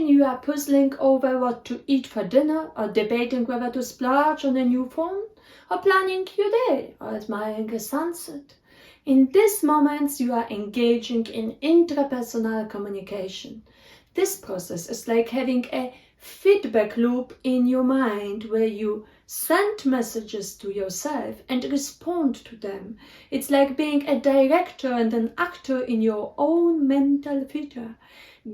you are puzzling over what to eat for dinner, or debating whether to splurge on a new phone, or planning your day, or admiring a sunset. In these moments, you are engaging in intrapersonal communication. This process is like having a feedback loop in your mind where you send messages to yourself and respond to them. It's like being a director and an actor in your own mental theater,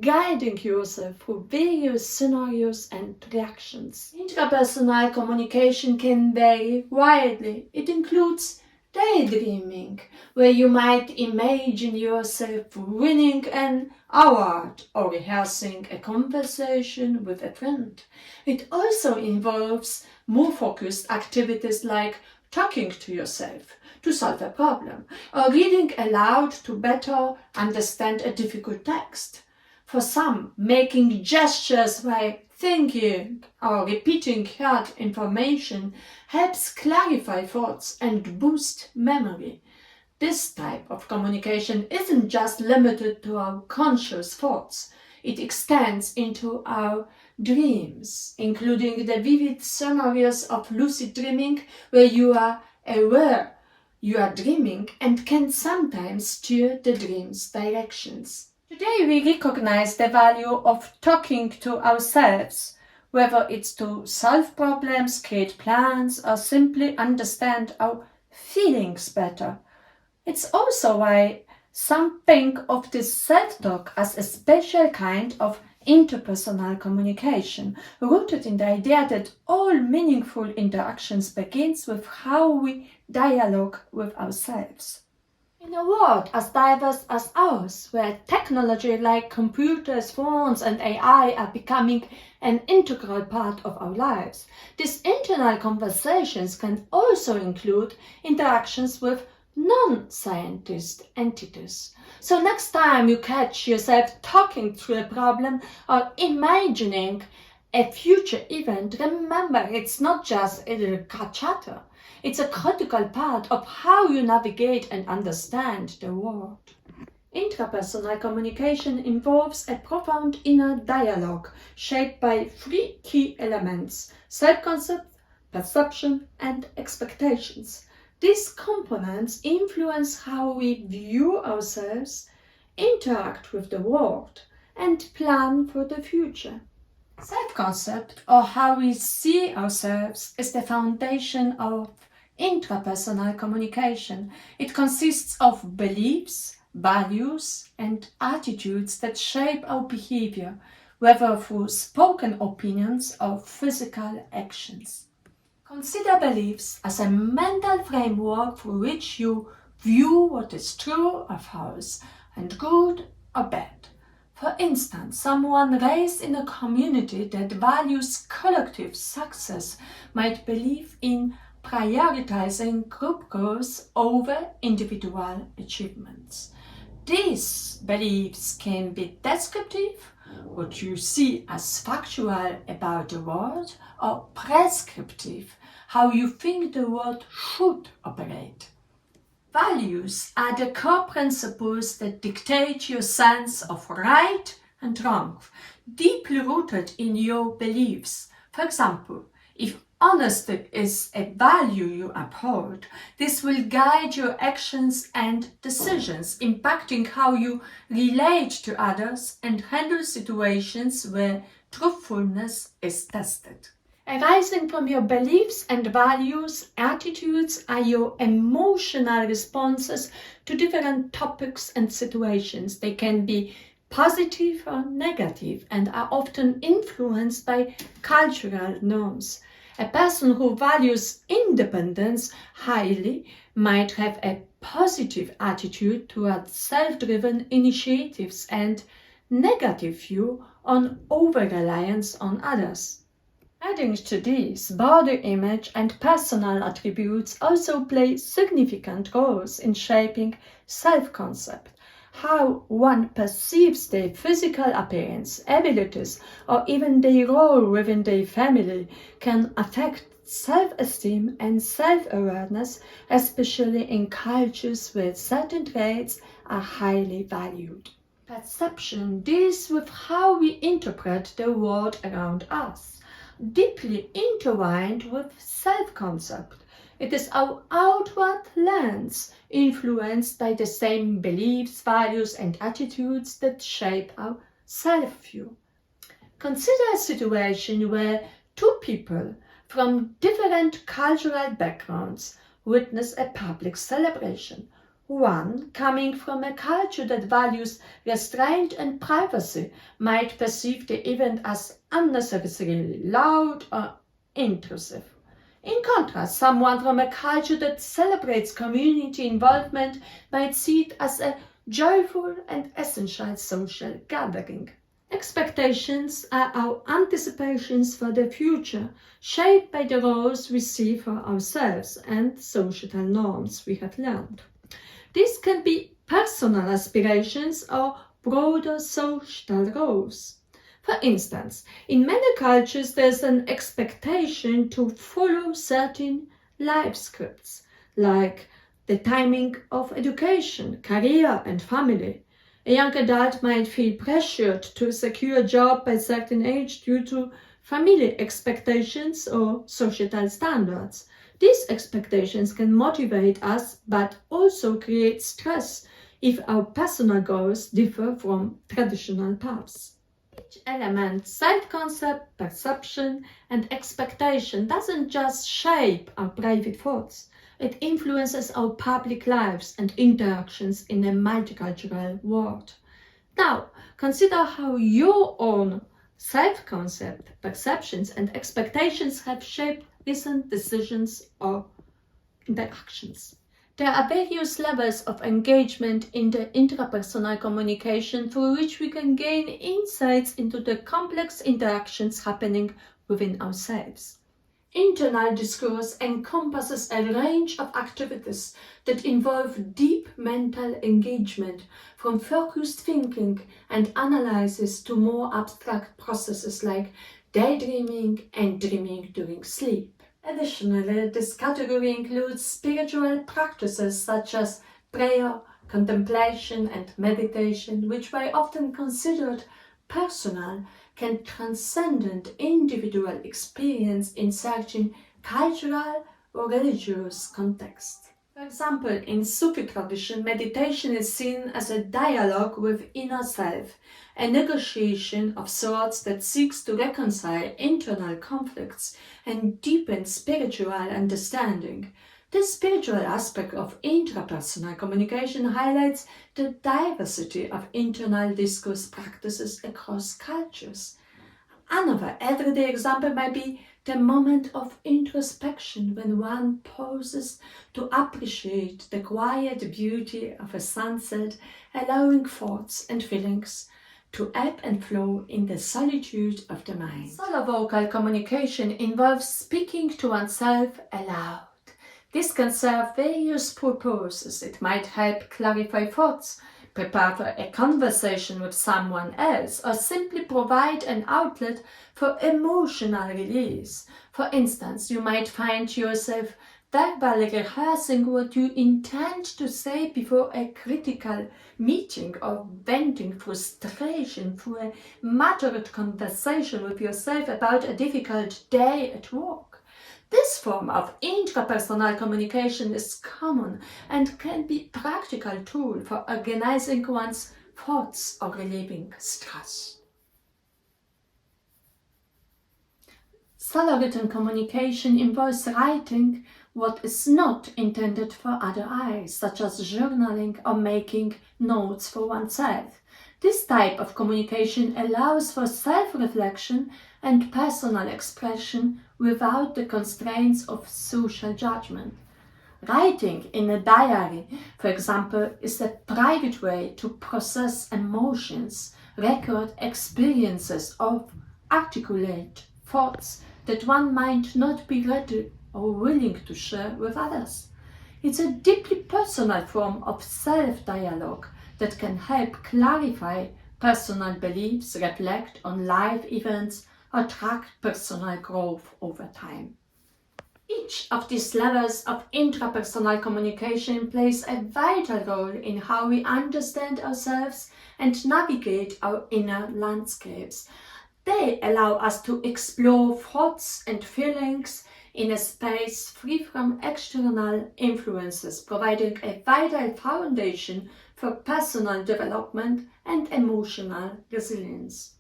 guiding yourself through various scenarios and reactions. Intrapersonal communication can vary widely. It includes daydreaming, where you might imagine yourself winning an award or rehearsing a conversation with a friend. It also involves more focused activities like talking to yourself to solve a problem, or reading aloud to better understand a difficult text. For some, making gestures while thinking or repeating heard information helps clarify thoughts and boost memory. This type of communication isn't just limited to our conscious thoughts. It extends into our dreams, including the vivid scenarios of lucid dreaming, where you are aware you are dreaming and can sometimes steer the dream's directions. Today we recognize the value of talking to ourselves, whether it's to solve problems, create plans, or simply understand our feelings better. It's also why some think of this self-talk as a special kind of interpersonal communication, rooted in the idea that all meaningful interactions begins with how we dialogue with ourselves. In a world as diverse as ours, where technology like computers, phones, and AI are becoming an integral part of our lives, these internal conversations can also include interactions with non-scientist entities. So next time you catch yourself talking through a problem or imagining a future event, remember it's not just idle chatter. It's a critical part of how you navigate and understand the world. Intrapersonal communication involves a profound inner dialogue shaped by three key elements: self-concept, perception, and expectations. These components influence how we view ourselves, interact with the world, and plan for the future. Self-concept, or how we see ourselves, is the foundation of intrapersonal communication. It consists of beliefs, values, and attitudes that shape our behavior, whether through spoken opinions or physical actions. Consider beliefs as a mental framework through which you view what is true or false, and good or bad. For instance, someone raised in a community that values collective success might believe in prioritizing group goals over individual achievements. These beliefs can be descriptive, what you see as factual about the world, or prescriptive, how you think the world should operate. Values are the core principles that dictate your sense of right and wrong, deeply rooted in your beliefs. For example, if honesty is a value you uphold, this will guide your actions and decisions, impacting how you relate to others and handle situations where truthfulness is tested. Arising from your beliefs and values, attitudes are your emotional responses to different topics and situations. They can be positive or negative and are often influenced by cultural norms. A person who values independence highly might have a positive attitude towards self-driven initiatives and negative view on over-reliance on others. Adding to this, body image and personal attributes also play significant roles in shaping self-concept. How one perceives their physical appearance, abilities, or even their role within their family can affect self-esteem and self-awareness, especially in cultures where certain traits are highly valued. Perception deals with how we interpret the world around us, deeply intertwined with self-concept. It is our outward lens, influenced by the same beliefs, values, and attitudes that shape our self-view. Consider a situation where two people from different cultural backgrounds witness a public celebration. One, coming from a culture that values restraint and privacy, might perceive the event as unnecessarily loud or intrusive. In contrast, someone from a culture that celebrates community involvement might see it as a joyful and essential social gathering. Expectations are our anticipations for the future, shaped by the roles we see for ourselves and societal norms we have learned. These can be personal aspirations or broader social roles. For instance, in many cultures there is an expectation to follow certain life scripts, like the timing of education, career and family. A young adult might feel pressured to secure a job by a certain age due to family expectations or societal standards. These expectations can motivate us but also create stress if our personal goals differ from traditional paths. Each element, self-concept, perception, and expectation doesn't just shape our private thoughts. It influences our public lives and interactions in a multicultural world. Now, consider how your own self-concept, perceptions, and expectations have shaped recent decisions or interactions. There are various levels of engagement in the intrapersonal communication through which we can gain insights into the complex interactions happening within ourselves. Internal discourse encompasses a range of activities that involve deep mental engagement, from focused thinking and analysis to more abstract processes like daydreaming and dreaming during sleep. Additionally, this category includes spiritual practices such as prayer, contemplation, and meditation, which, while often considered personal, can transcend individual experience in certain cultural or religious context. For example, in Sufi tradition, meditation is seen as a dialogue with inner self, a negotiation of sorts that seeks to reconcile internal conflicts and deepen spiritual understanding. This spiritual aspect of intrapersonal communication highlights the diversity of internal discourse practices across cultures. Another everyday example might be the moment of introspection when one pauses to appreciate the quiet beauty of a sunset, allowing thoughts and feelings to ebb and flow in the solitude of the mind. Solo vocal communication involves speaking to oneself aloud. This can serve various purposes. It might help clarify thoughts, prepare for a conversation with someone else, or simply provide an outlet for emotional release. For instance, you might find yourself verbally rehearsing what you intend to say before a critical meeting, or venting frustration through a muttered conversation with yourself about a difficult day at work. This form of intrapersonal communication is common and can be a practical tool for organizing one's thoughts or relieving stress. Solo written communication involves writing what is not intended for other eyes, such as journaling or making notes for oneself. This type of communication allows for self-reflection and personal expression without the constraints of social judgment. Writing in a diary, for example, is a private way to process emotions, record experiences, or articulate thoughts that one might not be ready or willing to share with others. It's a deeply personal form of self-dialogue that can help clarify personal beliefs, reflect on life events, or track personal growth over time. Each of these levels of intrapersonal communication plays a vital role in how we understand ourselves and navigate our inner landscapes. They allow us to explore thoughts and feelings in a space free from external influences, providing a vital foundation for personal development and emotional resilience.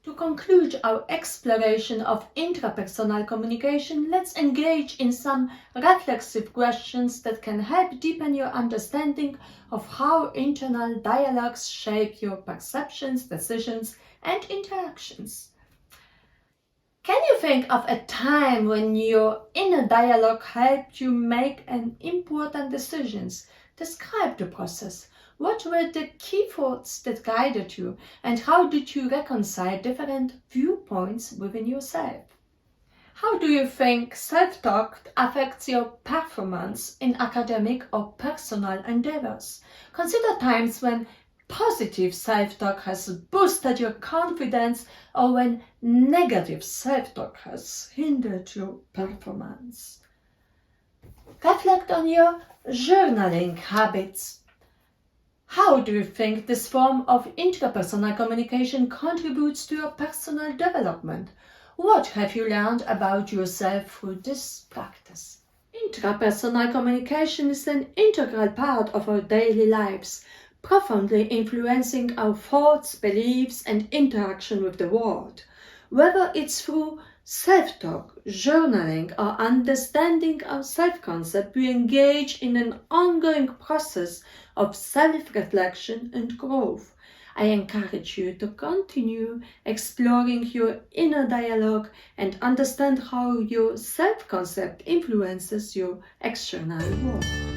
To conclude our exploration of intrapersonal communication, let's engage in some reflexive questions that can help deepen your understanding of how internal dialogues shape your perceptions, decisions, and interactions. Can you think of a time when your inner dialogue helped you make an important decisions? Describe the process. What were the key thoughts that guided you, and how did you reconcile different viewpoints within yourself? How do you think self-talk affects your performance in academic or personal endeavors? Consider times when positive self-talk has boosted your confidence or when negative self-talk has hindered your performance. Reflect on your journaling habits. How do you think this form of intrapersonal communication contributes to your personal development? What have you learned about yourself through this practice? Intrapersonal communication is an integral part of our daily lives, profoundly influencing our thoughts, beliefs, and interaction with the world. Whether it's through self-talk, journaling, or understanding our self-concept, we engage in an ongoing process of self-reflection and growth. I encourage you to continue exploring your inner dialogue and understand how your self-concept influences your external world.